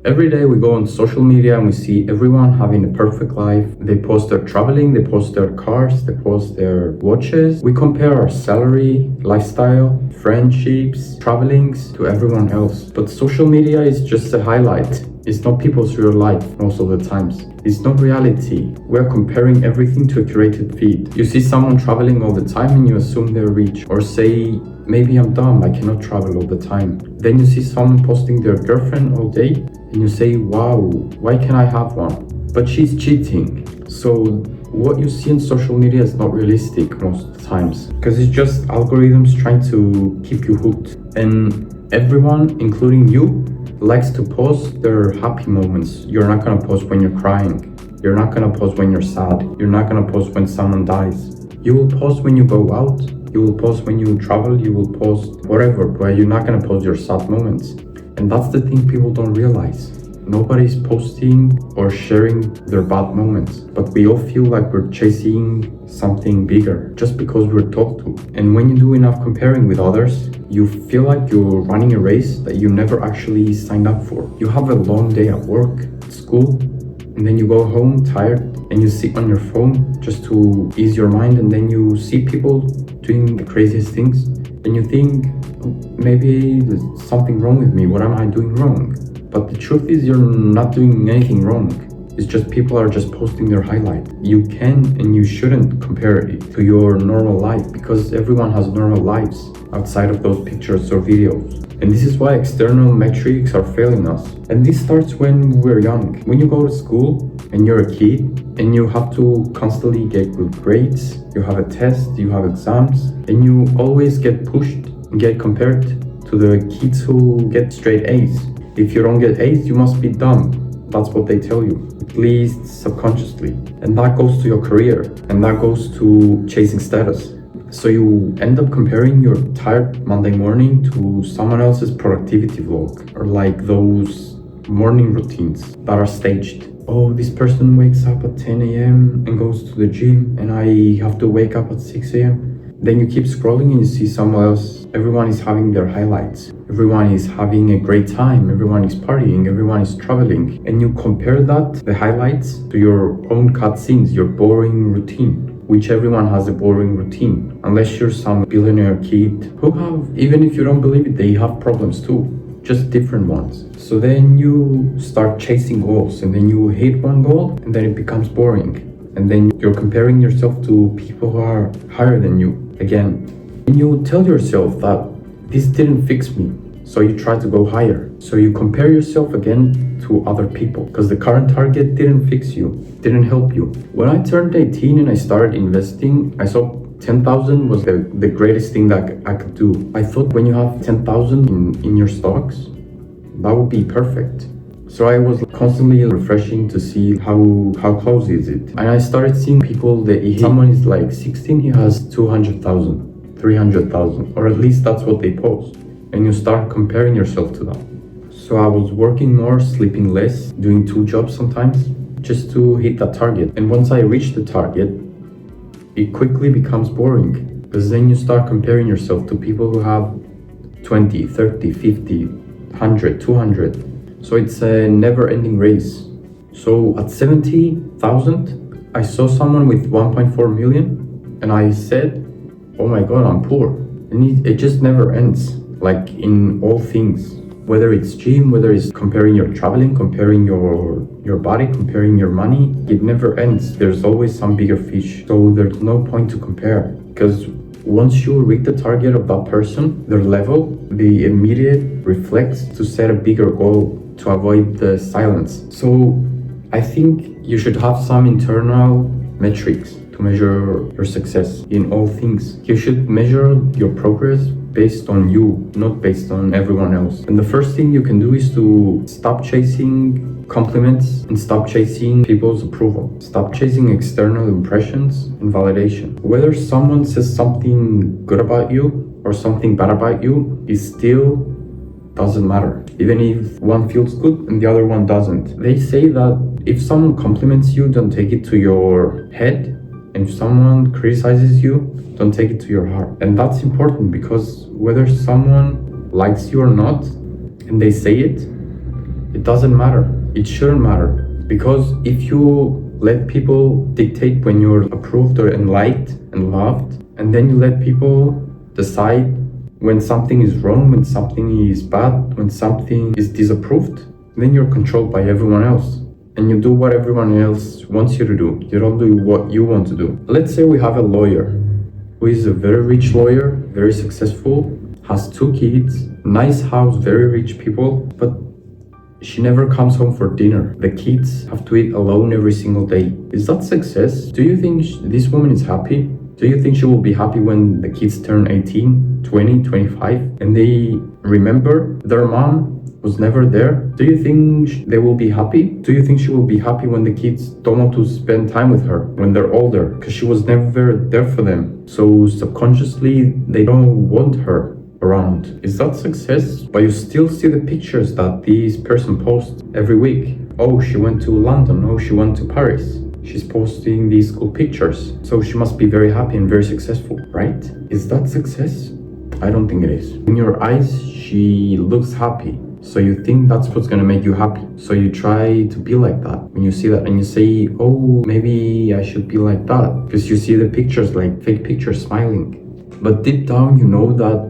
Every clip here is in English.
Every day we go on social media and we see everyone having a perfect life. They post their traveling, they post their cars, they post their watches. We compare our salary, lifestyle, friendships, travelings to everyone else. But social media is just a highlight. It's not people's real life most of the times. It's not reality. We're comparing everything to a curated feed. You see someone traveling all the time and you assume they're rich. Or say, maybe I'm dumb, I cannot travel all the time. Then you see someone posting their girlfriend all day and you say, wow, why can't I have one? But she's cheating. So what you see on social media is not realistic most of the times, because it's just algorithms trying to keep you hooked. And everyone, including you, likes to post their happy moments. You're not gonna post when you're crying. You're not gonna post when you're sad. You're not gonna post when someone dies. You will post when you go out. You will post when you travel. You will post whatever, but you're not gonna post your sad moments. And that's the thing people don't realize. Nobody's posting or sharing their bad moments, but we all feel like we're chasing something bigger just because we're told to. And when you do enough comparing with others, you feel like you're running a race that you never actually signed up for. You have a long day at work, at school, and then you go home tired and you sit on your phone just to ease your mind, and then you see people doing the craziest things and you think, maybe there's something wrong with me. What am I doing wrong? But the truth is, you're not doing anything wrong. It's just people are just posting their highlight. You can and you shouldn't compare it to your normal life, because everyone has normal lives outside of those pictures or videos. And this is why external metrics are failing us. And this starts when we're young. When you go to school and you're a kid and you have to constantly get good grades, you have a test, you have exams, and you always get pushed and get compared to the kids who get straight A's. If you don't get A's, you must be dumb. That's what they tell you, at least subconsciously. And that goes to your career, and that goes to chasing status. So you end up comparing your tired Monday morning to someone else's productivity vlog, or like those morning routines that are staged. Oh, this person wakes up at 10 a.m. and goes to the gym, and I have to wake up at 6 a.m. Then you keep scrolling and you see someone else. Everyone is having their highlights. Everyone is having a great time. Everyone is partying. Everyone is traveling. And you compare that, the highlights, to your own cutscenes, your boring routine, which everyone has a boring routine. Unless you're some billionaire kid who have, even if you don't believe it, they have problems too, just different ones. So then you start chasing goals, and then you hit one goal and then it becomes boring. And then you're comparing yourself to people who are higher than you again. And you tell yourself that this didn't fix me, so you try to go higher. So you compare yourself again to other people, because the current target didn't fix you, didn't help you. When I turned 18 and I started investing, I saw 10,000 was the greatest thing that I could do. I thought when you have 10,000 in your stocks, that would be perfect. So I was constantly refreshing to see how close is it. And I started seeing people that if someone is like 16, he has 200,000, 300,000, or at least that's what they post. And you start comparing yourself to that. So I was working more, sleeping less, doing 2 jobs sometimes, just to hit that target. And once I reached the target, it quickly becomes boring, because then you start comparing yourself to people who have 20, 30, 50, 100, 200. So it's a never-ending race. So at 70,000, I saw someone with 1.4 million, and I said, oh my god, I'm poor. And it just never ends, like in all things. Whether it's gym, whether it's comparing your traveling, comparing your body, comparing your money, it never ends. There's always some bigger fish. So there's no point to compare, because once you reach the target of that person, their level, the immediate reflex to set a bigger goal to avoid the silence. So I think you should have some internal metrics to measure your success in all things. You should measure your progress based on you, not based on everyone else. And the first thing you can do is to stop chasing compliments and stop chasing people's approval. Stop chasing external impressions and validation. Whether someone says something good about you or something bad about you, it still doesn't matter. Even if one feels good and the other one doesn't. They say that if someone compliments you, don't take it to your head. And if someone criticizes you, don't take it to your heart. And that's important, because whether someone likes you or not, and they say it, It doesn't matter. It shouldn't matter. Because if you let people dictate when you're approved or and liked and loved, and then you let people decide when something is wrong, when something is bad, when something is disapproved, then you're controlled by everyone else. And you do what everyone else wants you to do. You don't do what you want to do. Let's say we have a lawyer who is a very rich lawyer, very successful, has 2 kids, nice house, very rich people, but she never comes home for dinner. The kids have to eat alone every single day. Is that success? Do you think this woman is happy? Do you think she will be happy when the kids turn 18, 20, 25, and they remember their mom was never there? Do you think they will be happy? Do you think she will be happy when the kids don't want to spend time with her when they're older? Because she was never there for them. So subconsciously, they don't want her around. Is that success? But you still see the pictures that this person posts every week. Oh, she went to London. Oh, she went to Paris. She's posting these cool pictures. So she must be very happy and very successful, right? Is that success? I don't think it is. In your eyes, she looks happy. So you think that's what's gonna make you happy. So you try to be like that. When you see that and you say, oh, maybe I should be like that. Because you see the pictures, like fake pictures, smiling. But deep down, you know that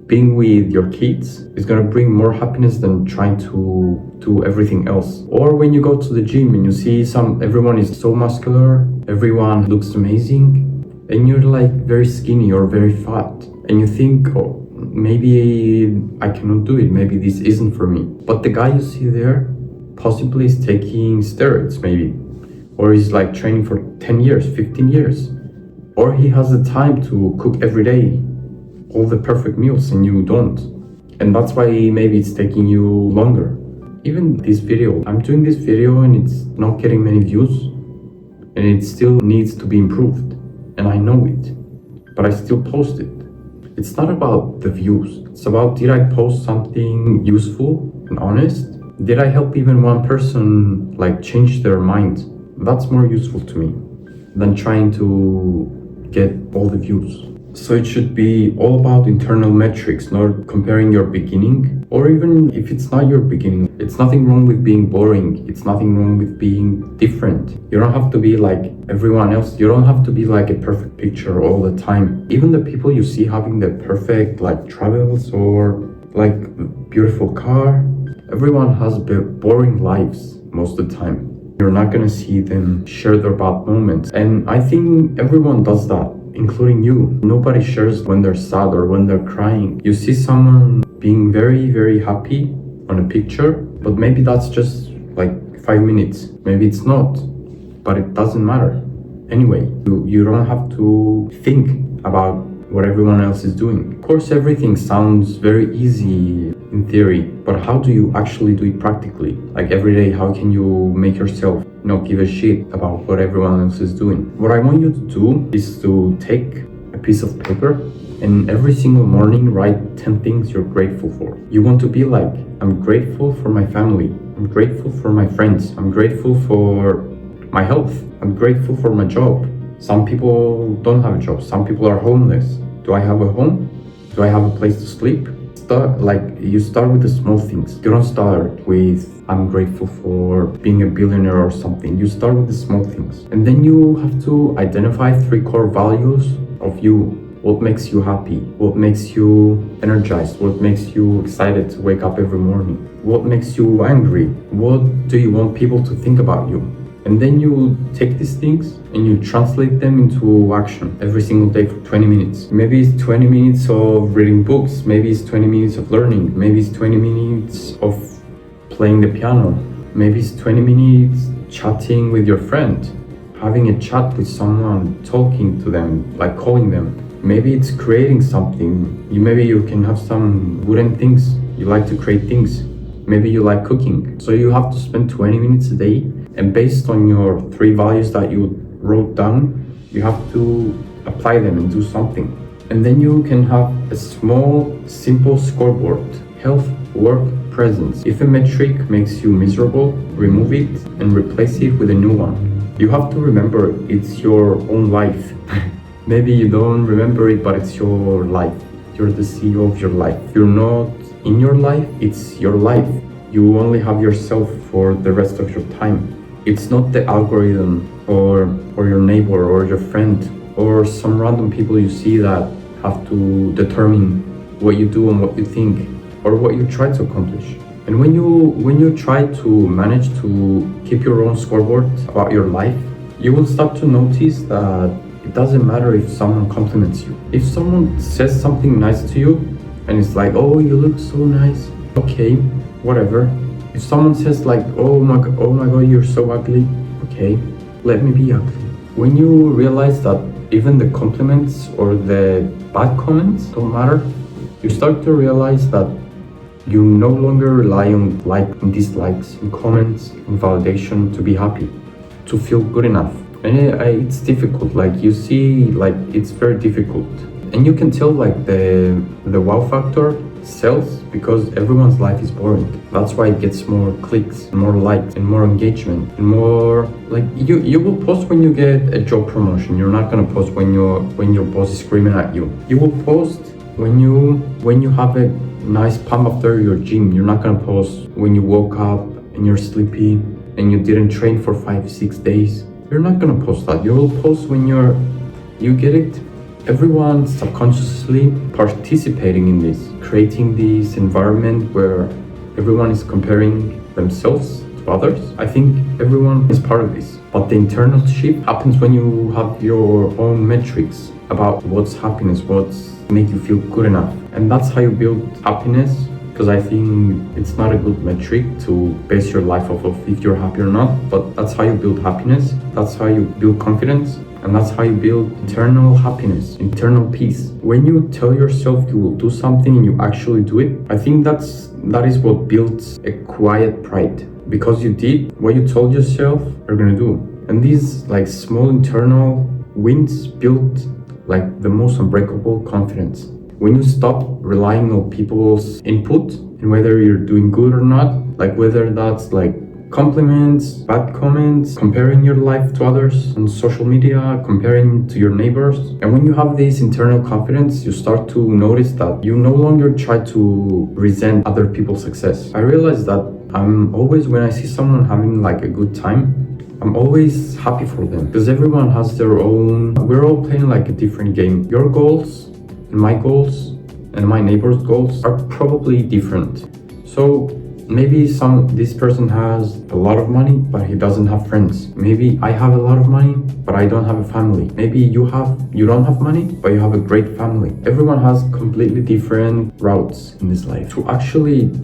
being with your kids is gonna bring more happiness than trying to do everything else. Or when you go to the gym and you see everyone is so muscular, everyone looks amazing, and you're like very skinny or very fat, and you think, oh, maybe I cannot do it, maybe this isn't for me. But the guy you see there possibly is taking steroids, maybe, or he's like training for 10 years, 15 years, or he has the time to cook every day all the perfect meals and you don't. And that's why maybe it's taking you longer. Even this video, I'm doing this video and it's not getting many views and it still needs to be improved. And I know it, but I still post it. It's not about the views. It's about, did I post something useful and honest? Did I help even one person like change their mind? That's more useful to me than trying to get all the views. So it should be all about internal metrics, not comparing your beginning. Or even if it's not your beginning, it's nothing wrong with being boring. It's nothing wrong with being different. You don't have to be like everyone else. You don't have to be like a perfect picture all the time. Even the people you see having the perfect like travels or like beautiful car, everyone has boring lives most of the time. You're not gonna see them share their bad moments. And I think everyone does that, including you. Nobody shares when they're sad or when they're crying. You see someone being very, very happy on a picture, but maybe that's just like 5 minutes. Maybe it's not, but it doesn't matter. Anyway, you don't have to think about what everyone else is doing. Of course, everything sounds very easy in theory, but how do you actually do it practically? Like every day, how can you make yourself not give a shit about what everyone else is doing? What I want you to do is to take a piece of paper and every single morning write 10 things you're grateful for. You want to be like, I'm grateful for my family. I'm grateful for my friends. I'm grateful for my health. I'm grateful for my job. Some people don't have a job. Some people are homeless. Do I have a home? Do I have a place to sleep? You start with the small things. You don't start with, I'm grateful for being a billionaire or something. You start with the small things. And then you have to identify 3 core values of you. What makes you happy? What makes you energized? What makes you excited to wake up every morning? What makes you angry? What do you want people to think about you? And then you take these things and you translate them into action every single day for 20 minutes. Maybe it's 20 minutes of reading books. Maybe it's 20 minutes of learning. Maybe it's 20 minutes of playing the piano. Maybe it's 20 minutes chatting with your friend, having a chat with someone, talking to them, like calling them. Maybe it's creating something. Maybe you can have some wooden things. You like to create things. Maybe you like cooking. So you have to spend 20 minutes a day, and based on your 3 values that you wrote down, you have to apply them and do something. And then you can have a small, simple scoreboard. Health, work, presence. If a metric makes you miserable, remove it and replace it with a new one. You have to remember it's your own life. Maybe you don't remember it, but it's your life. You're the CEO of your life. You're not in your life, it's your life. You only have yourself for the rest of your time. It's not the algorithm or your neighbor or your friend or some random people you see that have to determine what you do and what you think or what you try to accomplish. And when you try to manage to keep your own scoreboard about your life, you will start to notice that it doesn't matter if someone compliments you. If someone says something nice to you and it's like, oh, you look so nice, okay, whatever. If someone says like, oh my god, you're so ugly, okay, let me be ugly. When you realize that even the compliments or the bad comments don't matter, you start to realize that you no longer rely on dislikes, and comments, and validation to be happy, to feel good enough. And it's difficult, like you see, like it's very difficult. And you can tell like the wow factor sells because everyone's life is boring. That's why it gets more clicks, and more likes, and more engagement, and more like you will post when you get a job promotion. You're not gonna post when your boss is screaming at you. You will post when you have a nice pump after your gym. You're not gonna post when you woke up and you're sleepy and you didn't train for 5-6 days. You're not gonna post that. You will post when you get it. Everyone's subconsciously participating in this, creating this environment where everyone is comparing themselves to others. I think everyone is part of this. But the internal shift happens when you have your own metrics about what's happiness, what's make you feel good enough. And that's how you build happiness, because I think it's not a good metric to base your life off of if you're happy or not, but that's how you build happiness, that's how you build confidence, and that's how you build internal happiness, internal peace. When you tell yourself you will do something and you actually do it, I think that is what builds a quiet pride, because you did what you told yourself you're gonna do. And these like small internal wins build like the most unbreakable confidence. When you stop relying on people's input and whether you're doing good or not, like whether that's like compliments, bad comments, comparing your life to others on social media, comparing to your neighbors. And when you have this internal confidence, you start to notice that you no longer try to resent other people's success. I realize that I'm always, when I see someone having like a good time, I'm always happy for them, because everyone has their own, we're all playing like a different game. Your goals and my goals and my neighbor's goals are probably different. So maybe this person has a lot of money, but he doesn't have friends. Maybe I have a lot of money, but I don't have a family. Maybe you don't have money, but you have a great family. Everyone has completely different routes in this life. To actually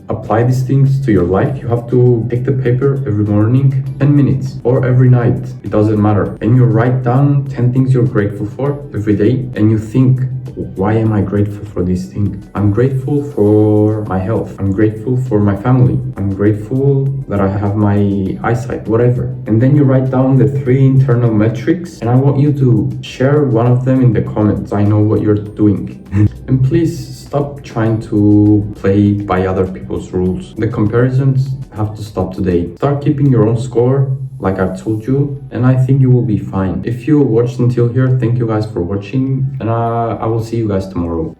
apply these things to your life, you have to take the paper every morning, 10 minutes, or every night, it doesn't matter. And you write down 10 things you're grateful for every day, and you think, why am I grateful for this thing? I'm grateful for my health. I'm grateful for my family. I'm grateful that I have my eyesight, whatever. And then you write down the 3 internal metrics, and I want you to share one of them in the comments. I know what you're doing. And please stop trying to play by other people's rules. The comparisons have to stop today. Start keeping your own score, like I've told you, and I think you will be fine. If you watched until here, thank you guys for watching, and I will see you guys tomorrow.